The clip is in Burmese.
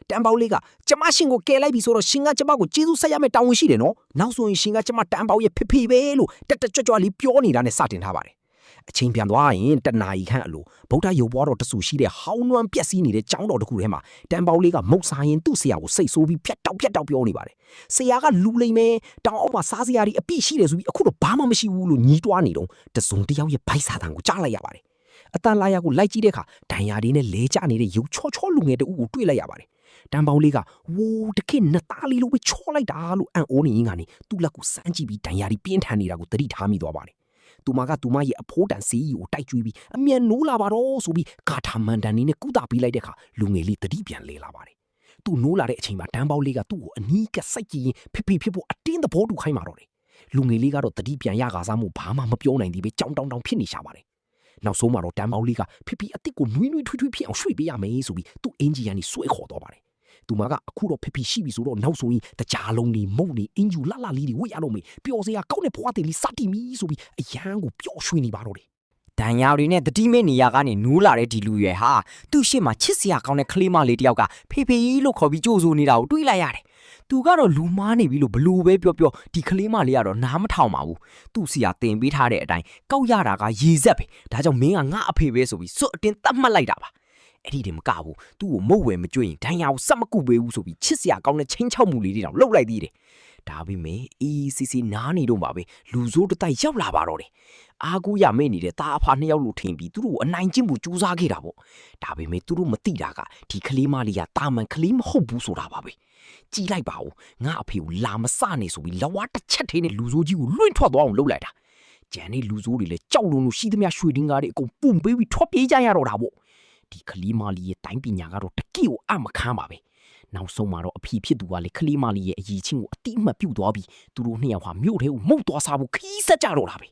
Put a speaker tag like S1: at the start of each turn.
S1: တန်ပေါလေးကကျမရှင်ကိုကယ်လိုက်ပြီဆိုတော့ရှင်ကကျမကိုကျေးဇူးဆက်ရမယ့်တာဝန်ရှိတယ်နော်နောက်ဆိုရင်ရှင်ကကျမတန်ပေါရဲ့ဖေဖေပဲလို့တက်ကြွလေးပြောနေတာနဲ့စတင်ထားပါတယ်အချိန်ပြန်သွားရင်တနာရီခန့်အလိုဗုဒ္ဓရုပ်ပွားတော်တဆူရှိတဲ့ဟောင်းနွမ်းပြက်စီးနေတဲ့ကျောင်းတော်တစ်ခုထဲမှာတန်ပေါလေးကမုတ်စားရင်သူ့ဆရာကိုစိတ်ဆိုးပြီးဖြတ်တောက်ပြောနေပါတယ်ဆရာကလူလိမ့်မယ်တောင်အောက်မှာစားစရာတွေအပြည့်ရှိတယ်ဆိုပြီးအခုတော့ဘာမှမရှိဘူးလို့ညီးတွားနေတော့တစုံတစ်ယောက်ရဲ့ဗိုက်စာတန်ကိုကြားလိုက်ရပါတယ်အတန်လာရကိုလိုက်ကြည့်တဲ့အခါဒဏ်ရာတွေနဲ့လဲကျနေတဲ့ရုပ်ချောလူငယ်တူကိုတွေ့လိုက်ရပါတယ်တန်ပေါလေးကဝိုးတခေတ်နှစ်သားလေးလိုပဲချောလိုက်တာလို့အံ့ဩနေရင်းကနေသူ့လက်ကိုစမ်းကြည့်ပြီးဒဏ်ရာတွေပြင်းထန်နေတာကိုသတိထားမိသွားပါတယ်သူမရဲ့အဖိုးတန်စီးကိုတိုက်ကျွေးပြီးအမြန်နိုးလာပါတော့ဆိုပြီးဂါထာမန်တန်နေနဲ့ကုသပေးလိုက်တဲ့အခါလူငယ်လေးသတိပြန်လဲလာပါတယ်သူနိုးလာတဲ့အချိန်မှာတန်းပေါလေးကသူ့ကိုအနီးကစိုက်ကြည့်ရင်ဖိဖြစ်ဖို့အတင်းသဘောတူခိုင်းပါတော့တယ်လူငယ်လေးကတော့သတိပြန်ရကားစားမှုဘာမှမပြောနိုင်သေးပဲကြောင်တောင်ဖြစ်နေရှာပါတယ်နောက်ဆုံးမှာတော့တန်းပေါလေးကဖိအစ်စ်ကိုနွေးထွေးဖြစ်အောင်ရွှေ့ပေးရမယ်ဆိုပြီးသူ့အင်ဂျီကနေဆွဲခေါ်တော့ပါတယ်သူမကအခုတော့ဖိရှိပြီဆိုတော့နောက်ဆိုရင်တကြားလုံးတွေမုံတွေအင်ဂျူလှလေးတွေဝတ်ရတော့မယ်ပျော်စရာကောင်းတဲ့ဘဝတည်လေးစတင်ပြီဆိုပြီးအရန်ကိုပျော်ရွှင်နေပါတော့တယ်
S2: ဒဏ်ရာတွေနဲ့တတိမေနေရာကနေနိုးလာတဲ့ဒီလူရွယ်ဟာသူ့ရှေ့မှာချစ်စရာကောင်းတဲ့ကလေးမလေးတယောက်ကဖေလို့ခေါ်ပြီးကြိုးဆိုနေတာကိုတွေးလိုက်ရတယ်။သူကတော့လူမားနေပြီလို့ဘလို့ပဲပြောဒီကလေးမလေးကတော့နားမထောင်ပါဘူး။သူ့စီကတင်ပေးထားတဲ့အတိုင်းကောက်ရတာကရေစက်ပဲ။ဒါကြောင့်မင်းကငါအဖေပဲဆိုပြီးစွတ်အတင်းတတ်မှတ်လိုက်တာပါ။အဲ့ဒီတည်းမကဘူးသူ့ကိုမုတ်ဝယ်မကြွရင်ဒဏ်ရာကိုစက်မကုပေးဘူးဆိုပြီးချစ်စရာကောင်းတဲ့ချင်းချောက်မှုလေးတွေတောင်လှုပ်လိုက်သေးတယ်။ဒါပေမဲ့အေးစီနားနေတော့ပါပဲလူဆိုးတတိုက်ရောက်လာပါတော့တယ်အားကိုရမဲ့နေတဲ့ตาအဖနှစ်ယောက်လို့ထင်ပြီးသူတို့အနိုင်ကျင့်မှုကြိုးစားခဲ့တာပေါ့ဒါပေမဲ့သူတို့မသိတာကဒီကလေးမလေးကတာမန်ကလေးမဟုတ်ဘူးဆိုတာပါပဲကြည်လိုက်ပါဦးငါအဖေကိုလာမစနေဆိုပြီးလဝါတစ်ချက်သေးနဲ့လူဆိုးကြီးကိုလွင့်ထွက်သွားအောင်လုပ်လိုက်တာကြံနေလူဆိုးတွေလည်းကြောက်လုံးလို့ရှိသမျှရွှေတင်းကားတွေအကုန်ပုံပေးပြီးထွက်ပြေးကြရတော့တာပေါ့ဒီကလေးမလေးရဲ့တိုင်းပညာကတော့တကယ့်ကိုအမခန်းပါပဲနောက်ဆုံးမှာတော့အဖေဖြစ်သူကလေကလေးမလေးရဲ့အကြီးချင်းကိုအတိအမှတ်ပြုတ်သွားပြီးသူတို့နှစ်ယောက်ဟာမြို့ထဲကိုမုတ်သွားစားဖို့ခီးဆက်ကြတော့တာပဲ